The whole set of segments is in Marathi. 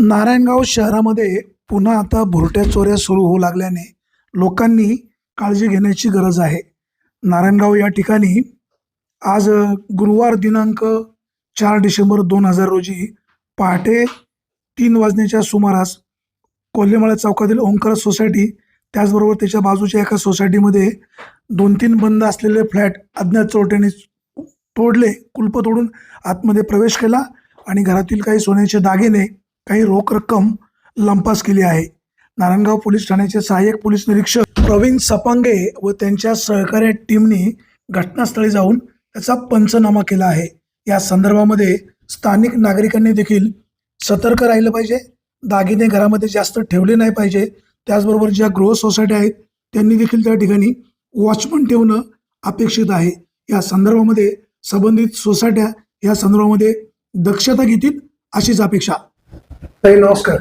नारायणगाव शहरामध्ये पुन्हा आता भुरट्या चोऱ्या सुरू होऊ लागल्याने लोकांनी काळजी घेण्याची गरज आहे. नारायणगाव या ठिकाणी आज गुरुवार दिनांक 4 डिसेंबर 2000 रोजी पहाटे 3 वाजण्याच्या सुमारास कोल्हेमाळा चौकातील ओंकार सोसायटी त्याचबरोबर त्याच्या बाजूच्या एका सोसायटीमध्ये 2-3 बंद असलेले फ्लॅट अज्ञात चोरट्यांनी तोडले. कुलप तोडून आतमध्ये प्रवेश केला आणि घरातील काही सोन्याचे दागिने, काही रोख रक्कम लंपास केली आहे. नारायणगाव पोलीस ठाण्याचे सहाय्यक पोलीस निरीक्षक प्रवीण सपांगे व त्यांच्या सहकारी टीमनी घटनास्थळी जाऊन त्याचा पंचनामा केला आहे. या संदर्भामध्ये स्थानिक नागरिकांनी देखील सतर्क राहिलं पाहिजे. दागिने घरामध्ये जास्त ठेवले नाही पाहिजे. त्याचबरोबर ज्या गृह सोसायटी आहेत त्यांनी देखील त्या ठिकाणी वॉचमन ठेवणं अपेक्षित आहे. या संदर्भामध्ये संबंधित सोसायट्या या संदर्भामध्ये दक्षता घेतील अशीच अपेक्षा. ताई नमस्कार,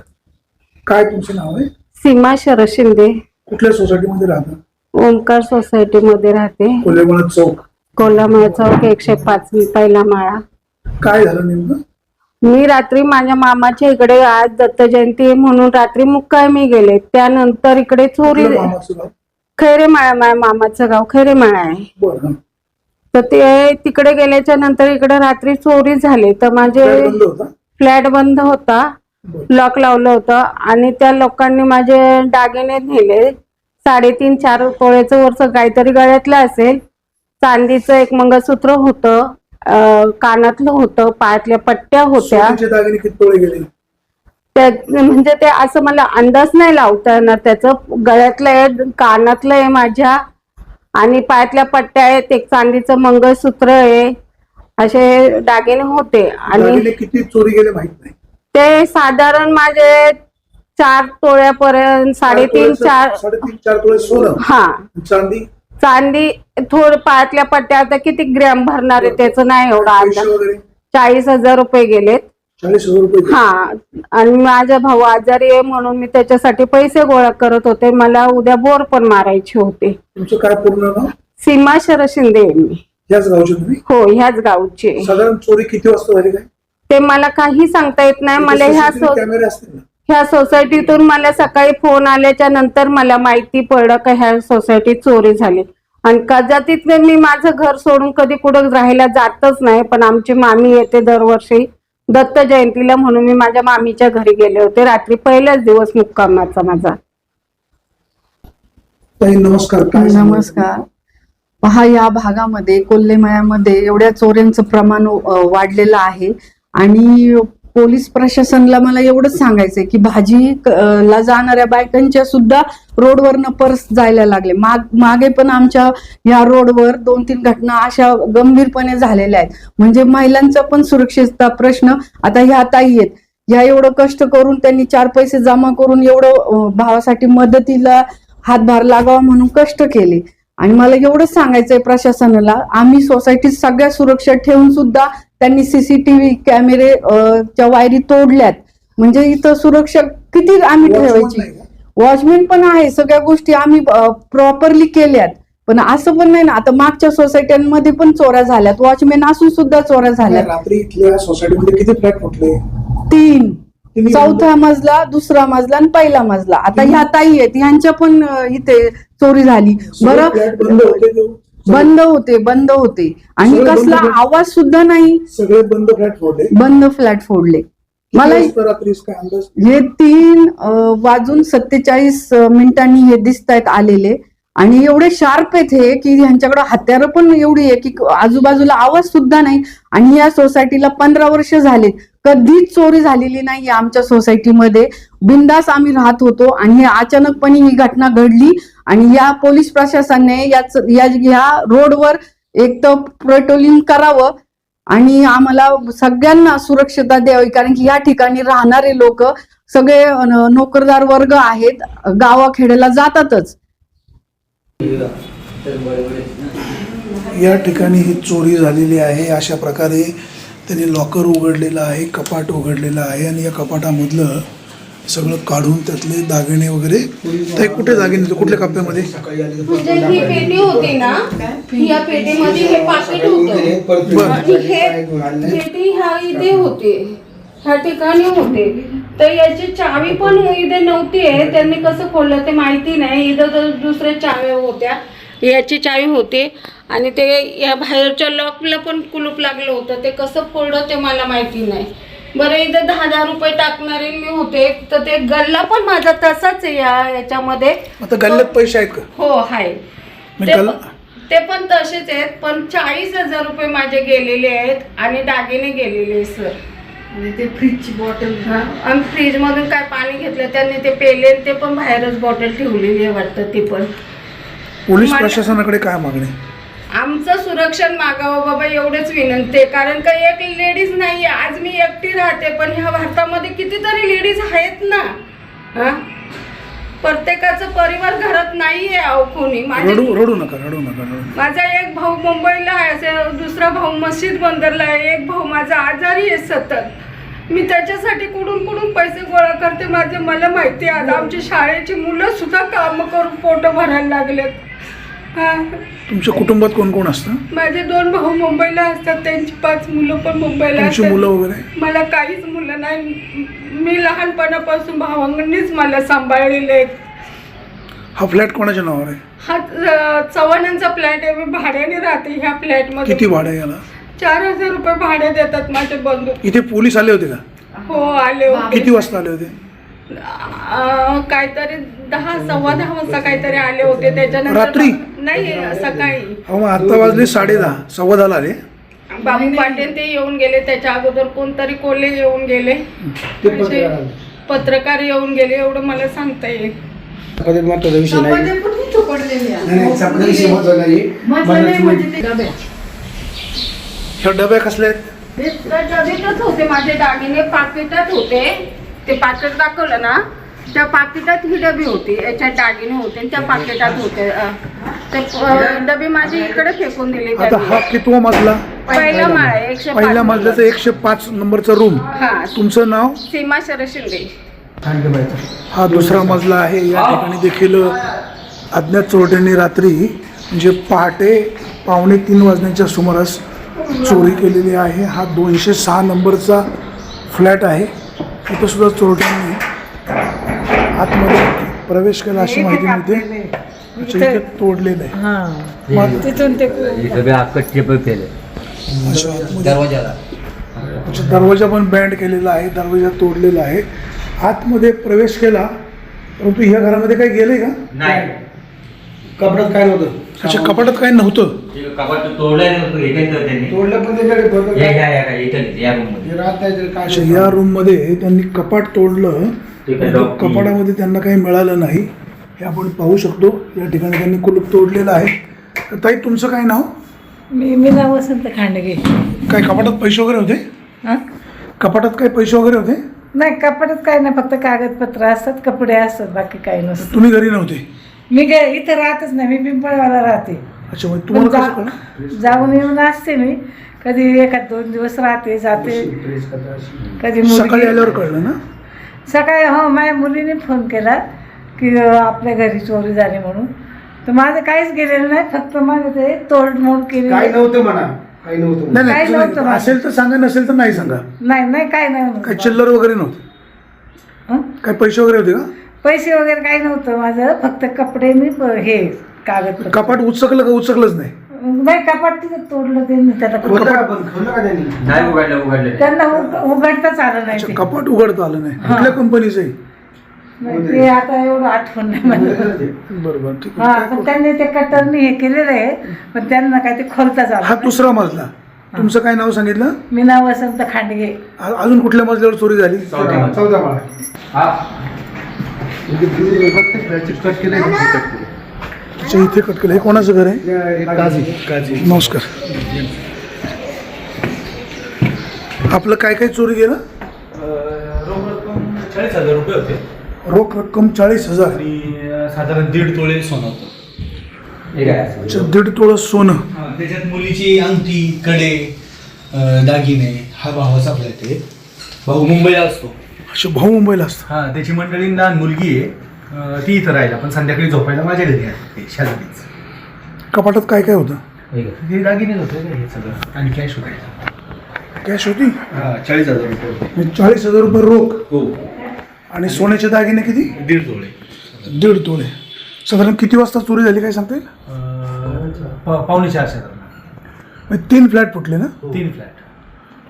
काय तुमचे नाव आहे? सीमा शरद शिंदे. कुठल्या सोसायटीमध्ये राहता? ओंकार सोसायटी मध्ये राहते. कोल्हेमाळा चौक. कोल्हामाळा चौक 105 पहिला माळा. काय झालं नेमकं? मी रात्री माझ्या मामाच्या इकडे आज दत्त जयंती म्हणून रात्री मुक्कामी गेले. त्यानंतर इकडे चोरी. कुठलं मामाचं गाव? खैरेमाळा. माझ्या मामाचं गाव खैरेमाळा आहे. बरं. तर ते तिकडे गेल्याच्या नंतर इकडे रात्री चोरी झाली. तर माझे फ्लॅट बंद होता? फ्लॅट बंद होता, बरं. लॉक लावलं होतं आणि त्या लोकांनी माझे दागिने नेले. 3.5-4 तोळ्याचं वरचं काहीतरी गळ्यातलं असेल. चांदीचं एक मंगळसूत्र होतं, कानातलं होतं, पायातल्या पट्ट्या होत्या. सोन्याचे दागिने किती तोळे गेले? म्हणजे ते असं मला अंदाज नाही लावता येणार. त्याचं गळ्यातलं आहे, कानातलं आहे माझ्या, आणि पायातल्या पट्ट्या आहेत, एक चांदीचं मंगळसूत्र आहे, असे दागिने होते. आणि किती चोरी गेले माहित नाही. ते साधारण माझे 4 तोळ्यापर्यंत 3.5-4 तोळे सोनं. हा. चांदी थोडं पायातल्या पट्ट्या आता किती ग्रॅम भरणार आहे त्याचं नाही एवढा अंदाज. 40,000 रुपये गेलेत. 40,000 रुपये. हा. आणि माझा भाऊ आजारी आहे म्हणून मी त्याच्यासाठी पैसे गोळा करत होते. मला उद्या बोर पण मारायची होते. तुमचं काय पूर्ण नाव? सीमा शरद शिंदे आहे मी. ह्याच गावचे तुम्ही? हो, ह्याच गावची. साधारण चोरी किती वाजता झाली काय ते मला काही सांगता येत नाही. मला कॅमेरे असतील ना? ह्या सोसायटीतून मला सकाळी फोन आल्याच्या नंतर मला माहिती पडलं का ह्या सोसायटीत चोरी झाली. आणि कदाचित मी माझं घर सोडून कधी कुठं राहायला जातच नाही, पण आमची मामी येते दरवर्षी दत्त जयंतीला म्हणून मी माझ्या मामीच्या घरी गेले होते रात्री. पहिलाच दिवस मुक्कामाचा माझा. नमस्कार. नमस्कार. पहा, या भागामध्ये कोल्हेमाळ्यामध्ये एवढ्या चोऱ्यांचं प्रमाण वाढलेलं आहे आणि पोलीस प्रशासनाला मला एवढंच सांगायचंय की भाजीला जाणाऱ्या बायकांच्या सुद्धा रोडवरनं पर्स जायला लागले. मागे पण आमच्या या रोडवर 2-3 घटना अशा गंभीरपणे झालेल्या आहेत. म्हणजे महिलांचा पण सुरक्षितता प्रश्न. आता ह्या ताई आहेत, ह्या एवढं कष्ट करून त्यांनी 4 पैसे जमा करून एवढं भावासाठी मदतीला हातभार लागावा म्हणून कष्ट केले. आणि मला एवढंच सांगायचंय प्रशासनाला, आम्ही सोसायटीत सगळ्या सुरक्षा ठेवून सुद्धा त्यांनी CCTV कॅमेरे च्या वायरी तोडल्यात. म्हणजे इथं सुरक्षा किती आम्ही ठेवायची. वॉचमॅन पण आहे, सगळ्या गोष्टी आम्ही प्रॉपरली केल्यात. पण असं पण नाही ना, आता मागच्या सोसायट्यांमध्ये पण चोऱ्या झाल्यात, वॉचमॅन असून सुद्धा चोऱ्या झाल्यात. रात्री इथल्या सोसायटीमध्ये किती फ्लॅट फुटले? 3. 4था मजला, 2रा मजला आणि पहिला मजला. आता ह्या ताई आहेत, ह्यांच्या पण इथे चोरी झाली. बरं, बंद होते आणि कसला आवाज सुद्धा नाही. सगळे बंद फ्लॅट फोडले. मला हे 3:47 हे दिसत आहेत आलेले. आणि एवढे शार्प आहेत हे की ह्यांच्याकडे हत्यारं पण एवढी आहे की आजूबाजूला आवाज सुद्धा नाही. आणि या सोसायटीला 15 वर्ष झाले, कधीच चोरी झालेली नाही आमच्या सोसायटीमध्ये. बिंदास आम्ही राहत होतो आणि अचानकपणे ही घटना घडली. आणि या पोलीस प्रशासनाने या रोडवर एक तर पेट्रोलिंग करावं आणि आम्हाला सगळ्यांना सुरक्षता द्यावी. कारण की या ठिकाणी राहणारे लोक सगळे नोकरदार वर्ग आहेत, गावाखेड्याला जातातच. या ठिकाणी ही चोरी झालेली आहे. अशा प्रकारे त्यांनी लॉकर उघडलेलं आहे, कपाट उघडलेलं आहे आणि या कपाटामधलं सगळं काढून त्यातले दागिने वगैरे. ते कुठे दागिने, कुठल्या कप्प्यामध्ये? म्हणजे ही पेटी होती ना, या पेटीमध्ये हे पाकिट होतं आणि हे पेटी ह्या इथे होते, ह्या ठिकाणी होते. तर याची चावी पण इथे नव्हती आहे, त्यांनी कसं खोललं ते माहिती नाही. इथं तर दुसऱ्या चाव्या होत्या, याची चावी होती आणि ते या बाहेरच्या लॉकला पण कुलूप लागलं होतं. ते कसं फोडलं ते मला माहिती नाही. बरं इथं 10,000 रुपये टाकणारे मी होते, तर ते गल्ला पण माझा तसाच आहे याच्यामध्ये. आता गल्ल्यात पैसे आहेत का? हो आहे, ते पण तसेच आहेत. पण 40,000 रुपये माझे गेलेले आहेत आणि दागिने गेलेले आहेत सर. आणि ते फ्रीजची बॉटल. आणि फ्रीज मधून काय पाणी घेतलं त्यांनी ते पेले, ते पण बाहेरच बॉटल ठेवलेली आहे वाटतं. ते पण पोलीस प्रशासनाकडे काय मागणी? आमचं सुरक्षण मागावं बाबा, एवढेच विनंती आहे. कारण का एक लेडीज नाही, आज मी एकटी राहते, पण ह्या भारतामध्ये कितीतरी लेडीज आहेत ना. प्रत्येकाचा परिवार घरात नाहीये. अहो कोणी रडू नका. माझा एक भाऊ मुंबईला आहे, दुसरा भाऊ मस्जिद बंदरला आहे, एक भाऊ माझा आजारी आहे सतत. मी त्याच्यासाठी कुठून पैसे गोळा करते माझे मला माहिती. आज आमची शाळेची मुलं सुद्धा काम करून पोट भरायला लागलेत. तुमच्या कुटुंबात कोण कोण असतं? माझे 2 भाऊ मुंबईला असतात, त्यांची 5 मुलं पण मुंबईला असतात. मुलं वगैरे? मला काहीच मुलं नाही. मी लहानपणापासून भावांनीच मला सांभाळलेले आहेत. हा फ्लॅट कोणाच्या नावावर आहे? हा चव्हाणांचा फ्लॅट आहे. मी भाड्याने राहते ह्या फ्लॅट मध्ये. किती भाडं याला? 4,000 रुपये भाडे देतात माझे बंधू. इथे पोलीस आले होते का? हो आले होते. किती वाजता आले होते? काहीतरी 10-10:15 वाजता काहीतरी आले होते. त्याच्यानंतर रात्री? नाही, सकाळी. आता वाजले 10:30, 10:15 आले. बाबू पाटील ते येऊन गेले, त्याच्या अगोदर कोणतरी कोल्हे येऊन गेले, पत्रकार येऊन गेले, एवढं मला सांगता येईल. डब्या कसले आहेत? डबेतच होते माझे दागिने, पाकिटात होते. ते पाकिट दाखवलं ना, त्या पाकिटात ही डबी होती, याच्यात दागिने होते, त्या पाकिटात होते. ते डबे माझे इकडे फेकून दिले. आता हा कितवा मजला? पहिला माळ आहे, 105. पहिल्या मजल्याचा 105 नंबरचा रूम. तुमचं नाव? सीमा शरद शिंदे. हा दुसरा मजला आहे. या ठिकाणी देखील अज्ञात चोरट्यांनी रात्री म्हणजे पहाटे 2:45 वाजण्याच्या सुमारास चोरी केलेली आहे. हा 206 नंबरचा फ्लॅट आहे. इथं सुद्धा चोरट्यांनी आतमध्ये प्रवेश केला अशी माहिती मिळते. इथे तोडलेलं आहे. तिथून ते दरवाजा पण बँड केलेला आहे, दरवाजा तोडलेला आहे. आतमध्ये प्रवेश केला, परंतु ह्या घरामध्ये काही गेले का? नाही. कपाटात काय नव्हतं? अच्छा, कपाटात काय नव्हतं. कपाट तोडलं नव्हतं, हे काय त्यांनी तोडलं पण अच्छा, या रूम मध्ये त्यांनी कपाट तोडलं. कपाटामध्ये त्यांना काही मिळालं नाही, हे आपण पाहू शकतो. या ठिकाणी त्यांनी कुलूप तोडलेलं आहे. ताई, तुमचं काय नाव? मी नाव वसंत खांडगे. काय कपाटात पैसे वगैरे होते? कपाटात काय पैसे वगैरे होते? नाही, कपाटात काय नाही, फक्त कागदपत्र असतात, कपडे असतात, बाकी काही नसतं. तुम्ही घरी नव्हते? मी इथं राहतच नाही, मी पिंपळवाला राहते. अच्छा, मग तुम्हाला कसं कळलं? जाऊन येऊन असते मी, कधी 1-2 दिवस राहते जाते. कधी सकाळी आल्यावर कळलं ना? सकाळी हो, माझ्या मुलीने फोन केला की आपल्या घरी चोरी झाली म्हणून. तर माझं काहीच गेलेलं नाही, फक्त माझं ते तोडमोड केली. काही नव्हतं म्हणा, काही नव्हतं. काही नव्हतं. नाही, असेल तर सांगा, नसेल तर नाही सांगा. नाही काय नाही. काय चिल्लर वगैरे नव्हतं? काय पैसे वगैरे होते का? पैसे वगैरे काही नव्हतं माझं, फक्त कपडे मी हे कागद. कपाट उचकलं का उचकलंच नाही? नाही, कपाट तिथं तोडलं त्यांनी. त्याला नाही उघडलं. त्यांना उघडताच आलं नाही. अच्छा, कपाट उघडता आलं नाही. कुठल्या कंपनीचं आहे? ते आता एवढं आठवण नाही मला. बरोबर, ठीक हा, आहे. पण त्यांनी ते कटरनी हे केलेलं आहे, पण त्यांना काय ते खोलताच आलं. हा दुसरा मजला. तुमचं काय नाव सांगितलं? मी नाव वसंत खांडगे. अजून कुठल्या मजल्यावर चोरी झाली? 14 माळा. अच्छा, इथे कट केलं. हे कोणाचं घर आहे? काजी. नमस्कार. आपलं काय काय चोरी गेलं? रोख रक्कम 40,000 रुपये होते रोख रक्कम 40,000 आणि साधारण 1.5 तोळे सोनं होतं. अच्छा, 1.5 तोळं सोनं. त्याच्यात मुलीची अंगठी, कडे, दागिने. हा भावाचा फ्लॅट आहे. भाऊ मुंबईला असतो. अच्छा, भाऊ मुंबईला असतो. हां, त्याची मंडळी लहान मुलगी आहे, ती इथं राहिला, पण संध्याकाळी झोपायला माझ्या घरी आहे शेजारीच. कपाटात काय काय होतं? हे दागिनेच होते हे सगळं, आणि कॅश होतं. कॅश होती? हां, 40,000 रुपये होते. 40,000 रुपये रोख. हो. आणि सोन्याचे दागिने किती? 1.5 तोळे. 1.5 तोळे. साधारण किती वाजता चोरी झाली काय सांगता येईल? 3:45 म्हणजे 3 फ्लॅट फुटले ना? 3 फ्लॅट.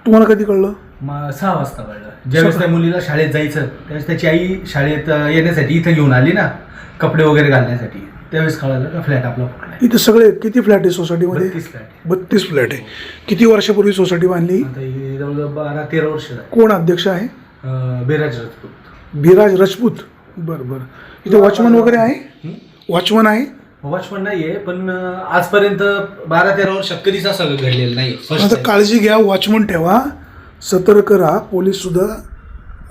तुम्हाला कधी कळलं? 6 वाजता कळलं. ज्यावेळेस त्या मुलीला शाळेत जायचं त्यावेळेस त्याची आई शाळेत येण्यासाठी इथं घेऊन आली ना, कपडे वगैरे घालण्यासाठी, त्यावेळेस कळालं का फ्लॅट आपला फुटला. इथे सगळे किती फ्लॅट आहे सोसायटीमध्ये? 32 फ्लॅट. 32 फ्लॅट आहे. किती वर्षापूर्वी सोसायटी बांधली? आता ही जवळजवळ 12-13 वर्ष झाली. कोण अध्यक्ष आहे? बेराज राजपूत. बिराज राजपूत. बरं बरं. इथे वॉचमन वगैरे आहे? वॉचमन आहे? वॉचमन नाहीये, पण आजपर्यंत 12-13 वर्षात कधीच असं घडलेलं नाही. आता काळजी घ्या, वॉचमन ठेवा, सतर्क राहा. पोलीस सुद्धा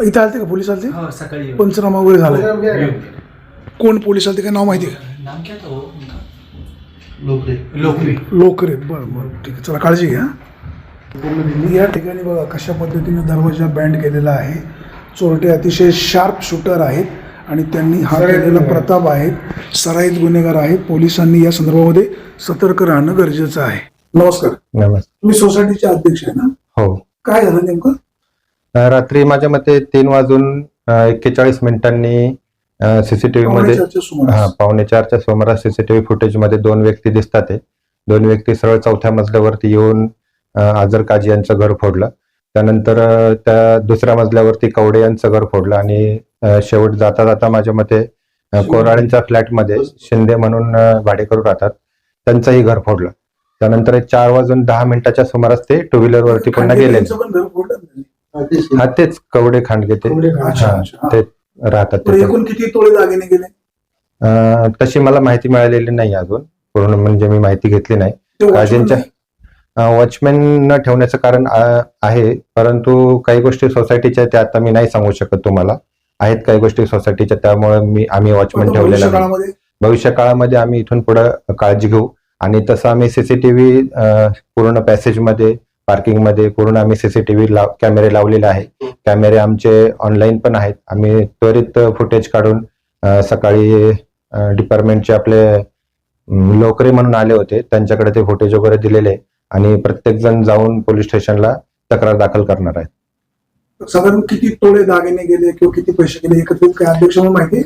इथे आलते का? पोलीस आलते? सकाळी पंचनामा वगैरे झाला? कोण पोलीस आलते? काय नाव माहिती आहे का? नाम क्या था वो उनका? लोकरे. लोकरे. बरं बरं, ठीक आहे. चला काळजी घ्या. या ठिकाणी बघा कशा पद्धतीने दरवाजा बँड केलेला आहे. चोरटे अतिशय शार्प शूटर आहेत आणि त्यांनी हा केलेला प्रताप आहेत. सराईत गुन्हेगार आहेत. पोलिसांनी या संदर्भामध्ये सतर्क राहणं गरजेचं आहे. नमस्कार. नमस्कार. तुम्ही सोसायटीचे अध्यक्ष आहे ना? हो. काय झालं नेमकं? रात्री माझ्या मते 3:41 सीसीटीव्ही मध्ये 3:45च्या सुमारास सीसीटीव्ही फुटेज मध्ये 2 व्यक्ती दिसतात. 2 व्यक्ती सरळ 4थ्या मजल्यावरती येऊन आजर काजी यांचं घर फोडलं. त्यानंतर त्या दुसऱ्या मजल्यावरती कवडे यांचं घर फोडलं आणि शेवट जाता जाता माझ्या मते कोराळींच्या फ्लॅटमध्ये शिंदे म्हणून भाडेकरू राहतात, त्यांचंही घर फोडलं. त्यानंतर 4:10 सुमारास ते 2 व्हीलरवरती पुन्हा गेले. हा तेच कवडे खांडगे ते ते राहतात तिथे. एकूण किती तोळे दागिने गेले? तशी मला माहिती मिळालेली नाही अजून पूर्ण, म्हणजे मी माहिती घेतली नाही. काजींच्या वॉचमॅन न ठेवण्याचं कारण आहे, परंतु काही गोष्टी सोसायटीच्या त्या आता मी नाही सांगू शकत तुम्हाला. आहेत काही गोष्टी सोसायटीच्या, त्यामुळे आम्ही वॉचमॅन ठेवलेला नाही. भविष्य काळामध्ये आम्ही इथून पुढे काळजी घेऊ आणि तसं आम्ही सीसीटीव्ही पूर्ण पॅसेजमध्ये, पार्किंगमध्ये पूर्ण आम्ही सीसीटीव्ही कॅमेरे लावलेले आहे. कॅमेरे आमचे ऑनलाईन पण आहेत. आम्ही त्वरित फुटेज काढून सकाळी डिपार्टमेंटचे आपले लोकरे म्हणून आले होते, त्यांच्याकडे ते फुटेज वगैरे दिलेले आणि प्रत्येक जण जाऊन पोलीस स्टेशनला तक्रार दाखल करणार आहेत. साधारण किती तोळे दागिने गेले किंवा किती पैसे गेले एकत्रित काय अध्यक्ष म्हणून माहिती?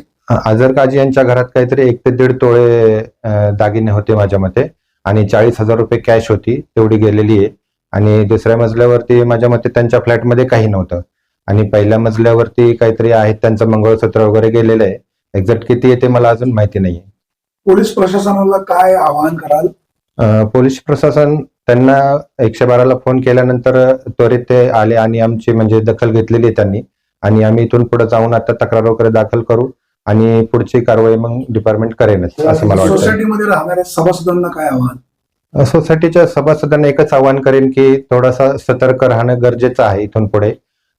आजर काजी यांच्या घरात काहीतरी 1 ते 1.5 तोळे दागिने होते माझ्या मते आणि 40,000 रुपये कॅश होती, तेवढी गेलेली आहे. आणि दुसऱ्या मजल्यावरती माझ्या मते त्यांच्या फ्लॅटमध्ये काही नव्हतं आणि पहिल्या मजल्यावरती काहीतरी आहेत, त्यांचं मंगळसूत्र वगैरे गेलेलं आहे. एक्झॅक्ट किती आहे ते मला अजून माहिती नाहीये. पोलीस प्रशासनाला काय आवाहन कराल? पोलीस प्रशासन त्यांना 112ला फोन केल्यानंतर त्वरित ते आले आणि आमची म्हणजे दखल घेतलेली आहे त्यांनी आणि आम्ही इथून पुढे जाऊन आता तक्रार वगैरे दाखल करू आणि पुढची कारवाई मग डिपार्टमेंट करेनच असं मला वाटतं. सोसायटीमध्ये राहणाऱ्या सभासदांना काय आवाहन? सोसायटीच्या सभासदांना एकच आवाहन करेन की थोडासा सतर्क राहणं गरजेचं आहे इथून पुढे.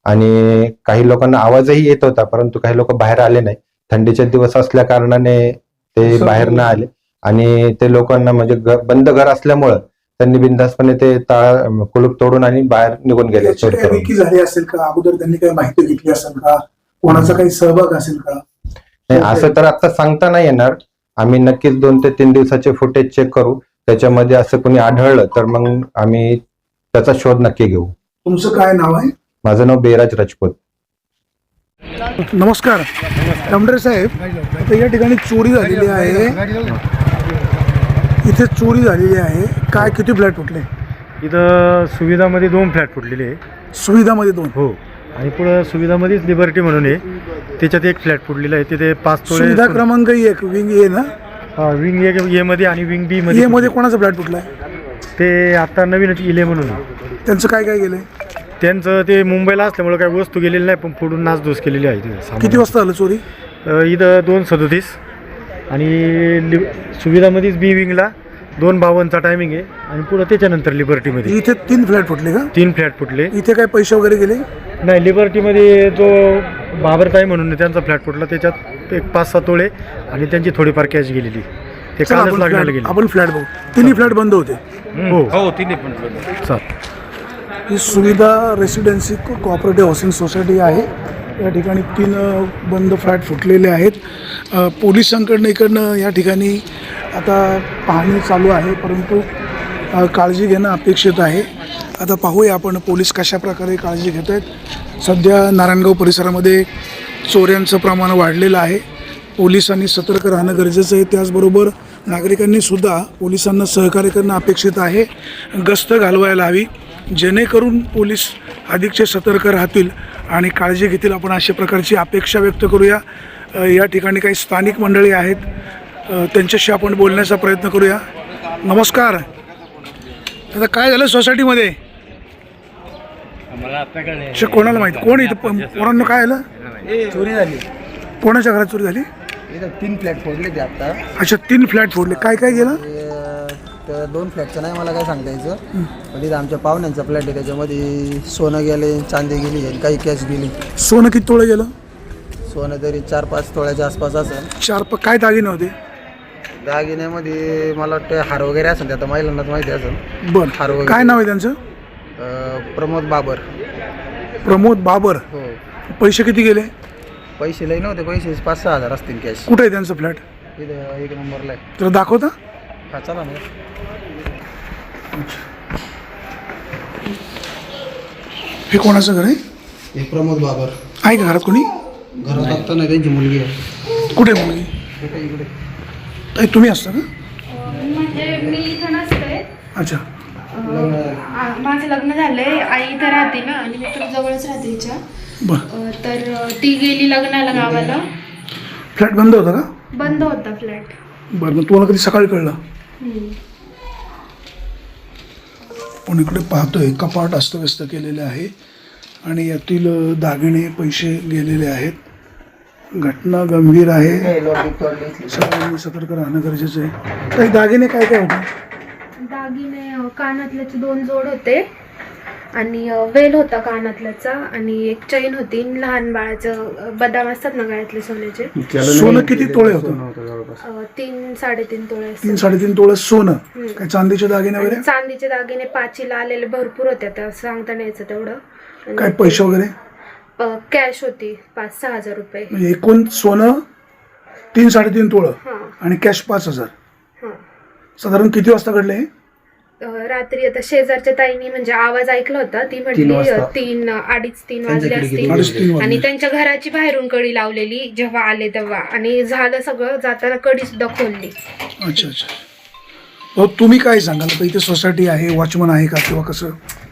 आणि काही लोकांना आवाजही येत होता, परंतु काही लोक बाहेर आले नाही. थंडीचे दिवस असल्या कारणाने ते बाहेर न आले आणि ते लोकांना म्हणजे बंद घर असल्यामुळं त्यांनी बिनधास्तपणे ते कुलूप तोडून आणि बाहेर निघून गेले. विक्री झाली असेल का? अगोदर त्यांनी काही माहिती घेतली असेल का? कोणाचा काही सहभाग असेल का? असं तर आता सांगता नाही येणार. आम्ही नक्कीच 2 ते 3 दिवसाचे फुटेज चेक करू. त्याच्यामध्ये असं कोणी आढळलं तर मग आम्ही त्याचा शोध नक्की घेऊ. तुमचं काय नाव आहे? माझं नाव बेराज राजपूत. नमस्कार टमडरे साहेब. आता या ठिकाणी चोरी झालेली आहे, इथे चोरी झालेली आहे. काय किती फ्लॅट फुटले? इथं सुविधामध्ये 2 फ्लॅट फुटलेले आहे. सुविधामध्ये 2? हो. आणि पुढं सुविधामध्येच लिबर्टी म्हणून आहे, त्याच्यात 1 फ्लॅट फुटलेला आहे. तिथे 5 तोळे. सुविधा क्रमांक 1 विंग ए ना? हा, विंग ए मध्ये आणि विंग बी मध्ये. ए मध्ये कोणाचा फ्लॅट फुटलाय? ते आता नवीनच इले म्हणून. त्यांचं काय काय गेलंय? त्यांचं ते मुंबईला असल्यामुळे काही वस्तू गेलेली नाही, पण फोडून नासधूस केलेली आहे तिथे. किती वाजता झालं चोरी? इथं 2:37 आणि सुविधामध्येच बी विंगला 2:52चा टायमिंग आहे आणि पुढं त्याच्यानंतर लिबर्टीमध्ये. इथे 3 फ्लॅट फुटले का? 3 फ्लॅट फुटले. इथे काय पैसे वगैरे गेले? नाही, लिबर्टीमध्ये जो बाबरताई म्हणून त्यांचा फ्लॅट फुटला, त्याच्यात 5-6 तोळे आणि त्यांची थोडीफार कॅश गेलेली. ते कालच लागण्याला गेले. आपण फ्लॅट बघू. 3 फ्लॅट बंद होते? हो, 3 पण बंद. ही सुविधा रेसिडेन्सी कोऑपरेटिव्ह हाऊसिंग सोसायटी आहे. या ठिकाणी 3 बंद फ्लॅट फुटलेले आहेत. पोलिसांकडनं या ठिकाणी आता पाहणी चालू आहे, परंतु काळजी घेणं अपेक्षित आहे. आता पाहूया आपण पोलीस कशा प्रकारे काळजी घेत आहेत. सध्या नारायणगाव परिसरामध्ये चोऱ्यांचं प्रमाण वाढलेलं आहे. पोलिसांनी सतर्क राहणं गरजेचं आहे. त्याचबरोबर नागरिकांनी सुद्धा पोलिसांना सहकार्य करणं अपेक्षित आहे. गस्त घालवायला हवी जेणेकरून पोलीस अधिकचे सतर्क राहतील आणि काळजी घेतील. आपण अशा प्रकारची अपेक्षा व्यक्त करूया. या ठिकाणी काही स्थानिक मंडळी आहेत, त्यांच्याशी आपण बोलण्याचा प्रयत्न करूया. नमस्कार. आता काय झालं सोसायटीमध्ये? कोणाला माहिती? कोण इथं पोरांना काय झालं? चोरी झाली. कोणाच्या घरात चोरी झाली? इथं 3 फ्लॅट फोडले ते आता. अच्छा, 3 फ्लॅट फोडले. काय काय गेलं? तर 2 फ्लॅटचं नाही मला काय सांगता यायचं, पण इथं आमच्या पाहुण्यांचा फ्लॅट आहे, त्याच्यामध्ये सोनं गेले, चांदी गेली आणि काही कॅश गेली. सोनं किती तोळे गेलं? सोनं तरी 4-5 तोळ्याच्या आसपास असेल. काय दागिने होते? दागिन्यामध्ये मला वाटतं हार वगैरे असेल, ते आता महिलांनाच माहिती असेल. बरं, हार वगैरे. काय नाव आहे त्यांचं? प्रमोद बाबर. प्रमोद बाबर. हो. पैसे किती गेले? पैसे लई नव्हते, पैसे 5-6 हजार असतील कॅश. कुठे आहे त्यांचं फ्लॅट? इथं 1 नंबरला आहे. तर दाखवता? हा, चला ना. हे कोणाचं घर आहे? हे प्रमोद बाबर. आहे का घरात कोणी? घरात आता नाही, त्यांची मुलगी आहे. कुठे आहे मुलगी? इकडे. ताई, तुम्ही असता का? म्हणजे मी इथं नसते. अच्छा. माझं लग्न झालंय, आई इथं राहते ना आणि मी पण जवळच राहते हिच्या. बरं. तर ती गेली लग्नाला गावाला. फ्लॅट बंद होता का? बंद होता फ्लॅट. बरं, मग तुम्हाला कधी सकाळी कळलं? पण इकडे पाहतोय कपाट अस्तव्यस्त केलेले आहे आणि यातील दागिने पैसे गेलेले आहेत. घटना गंभीर आहे. सगळ्यांनी सतर्क राहणं गरजेचं आहे. काही दागिने काय काय होते? दागिने कानातल्याचे 2 जोड होते आणि वेल होता कानातल्याचा आणि एक चैन होती. लहान बाळाचं बदाम असतात ना गळ्यातले सोन्याचे. सोनं किती तोळे होतं? 3-3.5 तोळे. 3-3.5 तोळे सोनं. काय चांदीचे दागिने वगैरे? चांदीचे दागिने 5ला आलेले भरपूर होते, तर सांगता नाही यायचं तेवढं. काय पैसे वगैरे? कॅश होती 5-6 हजार रुपये. म्हणजे एकूण सोनं 3-3.5 तोळं आणि कॅश 5,000. साधारण किती वाजता घडले? रात्री आता शेजारच्या ताईनी म्हणजे आवाज ऐकला होता, ती म्हटली 3-3 वाजले असतील आणि त्यांच्या घराची बाहेरून कडी लावलेली जेव्हा आले तेव्हा, आणि झालं सगळं, जाताना कडी सुद्धा खोलली. अच्छा अच्छा. हो, तुम्ही काय सांगाल? आता इथे सोसायटी आहे, वॉचमन आहे का किंवा कसं?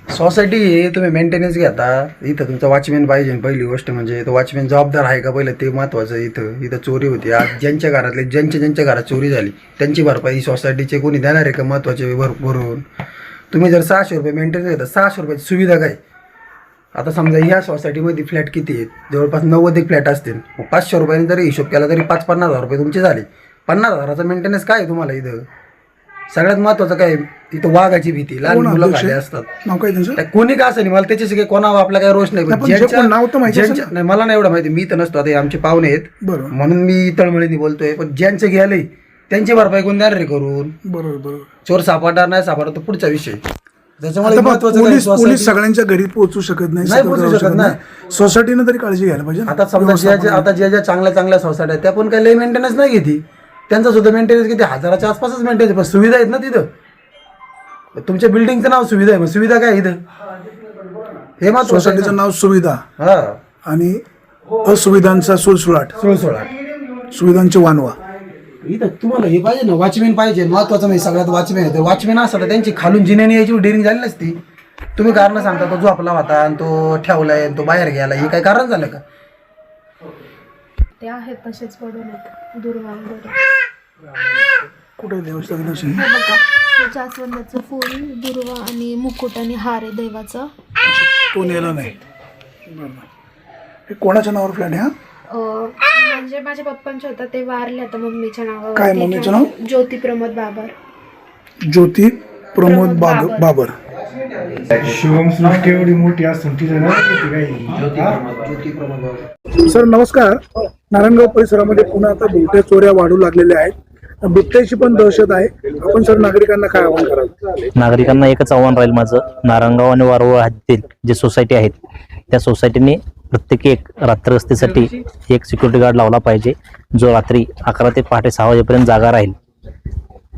सोसायटी तुम्ही मेंटेनन्स घेता, इथं तुमचा वॉचमॅन पाहिजे. पहिली गोष्ट म्हणजे तो वॉचमॅन जबाबदार आहे का पहिलं ते महत्त्वाचं. इथं चोरी होती. आज ज्यांच्या घरातले ज्यांच्या घरात चोरी झाली त्यांची भरपाई सोसायटीचे कोणी देणार आहे का? महत्त्वाचे भरून तुम्ही जर 600 रुपये मेंटेनन्स घेता, 600 रुपयाची सुविधा काय? आता समजा ह्या सोसायटीमध्ये फ्लॅट किती आहेत? जवळपास 90 फ्लॅट असतील. 500 रुपयांनी जरी हिशोब केला तरी 5-50 हजार रुपये तुमचे झाले. 50 हजाराचा मेंटेनन्स काय आहे तुम्हाला इथं? सगळ्यात महत्वाचं काय इथं? वाघाची भीती. लहान मुलं खाली असतात. नाव काय त्यांचं? कोणी का असं नाही, मला त्याच्याशी काही कोणावर आपला काही रोष नाही. नाव तर माहिती असेल ना? नाही, मला नाही एवढं माहिती. मी तर नसतो, आता आमचे पाहुणे आहेत म्हणून मी तळमळीने बोलतोय. पण ज्यांचं गेलंय त्यांची भरपाई कोण देणार रे करून? बरोबर. चोर सापडणार नाही सापडणार तो पुढचा विषय. त्याच्यामुळे पोलीस सगळ्यांच्या घरी पोहोचू शकत नाही, पोहोचू शकत नाही. सोसायटीनं तरी काळजी घ्यायला पाहिजे. आता समजा आता ज्या चांगल्या सोसायट्या त्या पण काही लई मेंटेनन्स नाही घेते. त्यांचा सुद्धा मेंटेनन्स किती? 1000च्या आसपासच मेंटेनन्स. पण सुविधा आहेत ना तिथं. तुमच्या बिल्डिंगचं नाव सुविधा आहे, मग सुविधा काय इथं? हे मग सोसायटीचं नाव सुविधा आणि असुविधांचा सुळसुळाट. सुविधांचे वानवा. इथं तुम्हाला हे पाहिजे ना, वॉचमॅन पाहिजे. महत्वाचं म्हणजे सगळ्यात वॉचमॅन आहे. वॉचमॅन असतात तर त्यांची खालून जिन्याने यायची डेअरिंग झाली नसती. तुम्ही कारण सांगता तो झोपला होता आणि तो ठेवलाय तो बाहेर गेला, हे काय कारण झालं का? ते आहेत तसेच पडून आहेत दुर्वा. कुठे देवस्थान? जास्वंदाचं फूल, दुर्वा आणि मुकुट आणि हार आहे देवाचा. तो नेला नाही. हे कोणाच्या नावावर फ्लॅट आहे? म्हणजे माझ्या पप्पांच्या होता, ते वारले आता मम्मीच्या नावावर. काय मम्मीचं नाव? ज्योती प्रमोद बाबर. ज्योती प्रमोद बाबर. शिवमसृष्टी एवढी मोठी असून तिथं सर नमस्कार. नारायणगाव परिसरामध्ये पुन्हा आता बिबट्या चोऱ्या वाढू लागलेल्या आहेत. बिबट्याची पण दहशत आहे. आपण सर नागरिकांना काय आवाहन कराल? नागरिकांना एकच आव्हान राहील माझं. नारायणगाव आणि वारवळ हद्दीतील जे सोसायटी आहेत त्या सोसायटीने प्रत्येकी एक रात्र गस्तीसाठी एक सिक्युरिटी गार्ड लावला पाहिजे, जो रात्री 11 ते पहाटे 6 वाजेपर्यंत जागा राहील.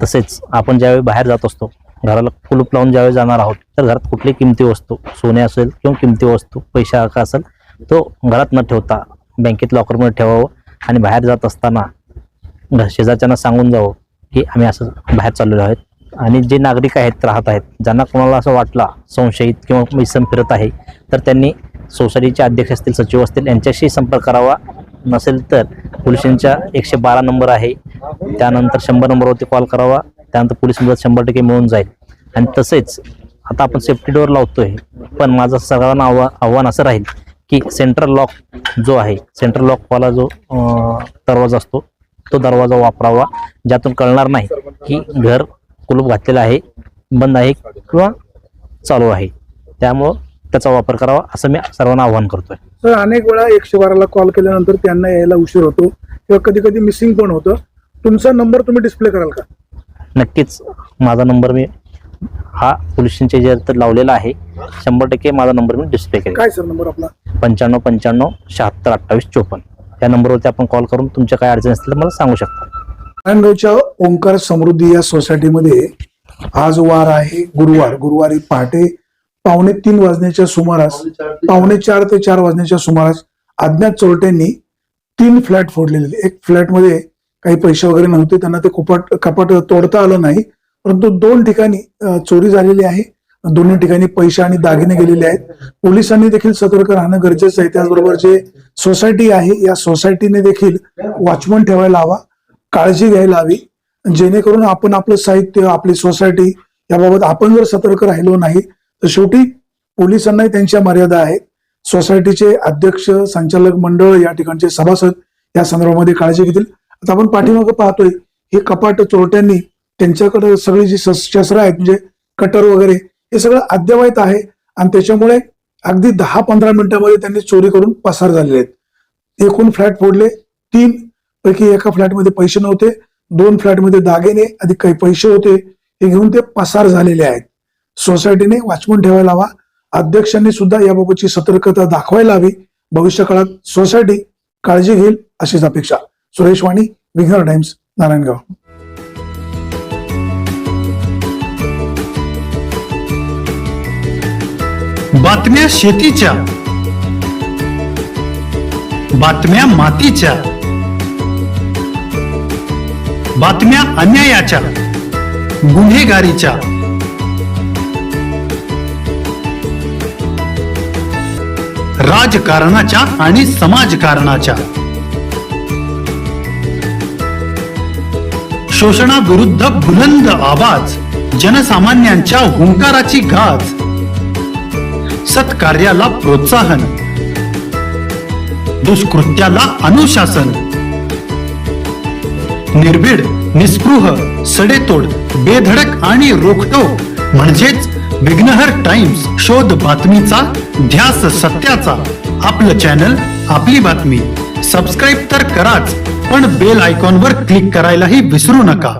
तसेच आपण ज्यावेळी बाहेर जात असतो, घराला कुलूप लावून ज्यावेळी जाणार आहोत, तर घरात कुठली किमती वस्तू, सोने असेल किंवा किमती वस्तू, पैसा असेल, तो घरात न ठेवता बँकेत लॉकरमध्ये ठेवावं आणि बाहेर जात असताना शेजारच्यांना सांगून जावं की आम्ही असं बाहेर चाललेलो आहोत. आणि जे नागरिक आहेत राहत आहेत ज्यांना कोणाला असं वाटला संशयित किंवा इसम फिरत आहे तर त्यांनी सोसायटीचे अध्यक्ष असतील सचिव असतील यांच्याशी संपर्क करावा. नसेल तर पोलिसांच्या 112 नंबर आहे त्यानंतर 100 नंबरवरती कॉल करावा. त्यानंतर पोलीस मदत 100% मिळून जाईल. आणि तसेच आता आपण सेफ्टी डोअर लावतोय पण माझं सर्वांना आव्हान असं राहील की सेंट्रल लॉक जो आहे सेंट्रल लॉकवाला जो दरवाजा असतो तो दरवाजा वापरावा ज्यातून कळणार नाही की घर कुलूप घातलेलं आहे बंद आहे किंवा चालू आहे. त्यामुळं त्याचा वापर करावा असं मी सर्वांना आवाहन करतोय. सर अनेक वेळा 112ला कॉल केल्यानंतर त्यांना यायला उशीर होतो किंवा कधी कधी मिसिंग पण होतं. तुमचा नंबर तुम्ही डिस्प्ले कराल का? नक्कीच माझा नंबर मी हा पोलीस स्टेशनच्या जे तर लावलेला आहे 100% माझा नंबर मी डिस्प्ले करेन. काय सर नंबर आपला? 95 95 76 28 54 या नंबरवरती आपण कॉल करून तुमच्या काय अडचणी असतील मला सांगू शकता. नारायणगावच्या ओंकार समृद्धी या सोसायटीमध्ये आज वार आहे गुरुवारी पहाटे 2:45 वाजण्याच्या सुमारास 3:45 ते 4 वाजण्याच्या सुमारास अज्ञात चोरट्यांनी 3 फ्लॅट फोडलेले. एक फ्लॅटमध्ये काही पैसे वगैरे नव्हते त्यांना ते कपाट तोडता आलं नाही परंतु 2 ठिकाणी चोरी झालेली आहे. दोन्ही ठिकाणी पैसे आणि दागिने गेलेले आहेत. पोलिसांनी देखील सतर्क राहणं गरजेचं आहे. त्याचबरोबर जे सोसायटी आहे या सोसायटीने देखील वॉचमन ठेवायला हवा काळजी घ्यायला हवी जेणेकरून आपण आपलं साहित्य आपली सोसायटी याबाबत आपण जर सतर्क राहिलो नाही तर शेवटी पोलिसांनाही त्यांच्या मर्यादा आहेत. सोसायटीचे अध्यक्ष संचालक मंडळ या ठिकाणचे सभासद या संदर्भामध्ये काळजी घेतील. आता आपण पाठीमागं पाहतोय हे कपाट चोरट्यांनी त्यांच्याकडे सगळी जी शस्त्र आहेत म्हणजे कटर वगैरे हे सगळं अद्ययावत आहे आणि त्याच्यामुळे अगदी 10-15 मिनिटांमध्ये त्यांनी चोरी करून पसार झालेले आहेत. एकूण फ्लॅट फोडले. 3 पैकी एका फ्लॅटमध्ये पैसे नव्हते 2 फ्लॅटमध्ये दागिने अधिक काही पैसे होते हे घेऊन ते पसार झालेले आहेत. सोसायटीने वॉचमन ठेवायला हवा. अध्यक्षांनी सुद्धा याबाबतची सतर्कता दाखवायला हवी. भविष्य काळात सोसायटी काळजी घेईल अशीच अपेक्षा. सुरेश वाणी, विघ्नर टाइम्स, नारायणगाव. बातम्या शेतीच्या, बातम्या मातीच्या, बातम्या अन्यायाच्या, गुन्हेगारीच्या, राजकारणाच्या आणि समाजकारणाच्या, शोषणाविरुद्ध बुलंद आवाज, जनसामान्यांच्या हुंकाराची गाज, सत्कार्याला प्रोत्साहन, दुष्कृत्याला अनुशासन, निर्भीड, निस्पृह, सडेतोड, बेधडक आणि रोखटोक म्हणजेच विघ्नहर टाइम्स. शोध बातमीचा, ध्यास सत्याचा. आपलं चॅनल, आपली बातमी. सबस्क्राईब तर कराच पण बेल आयकॉनवर क्लिक करायलाही विसरू नका.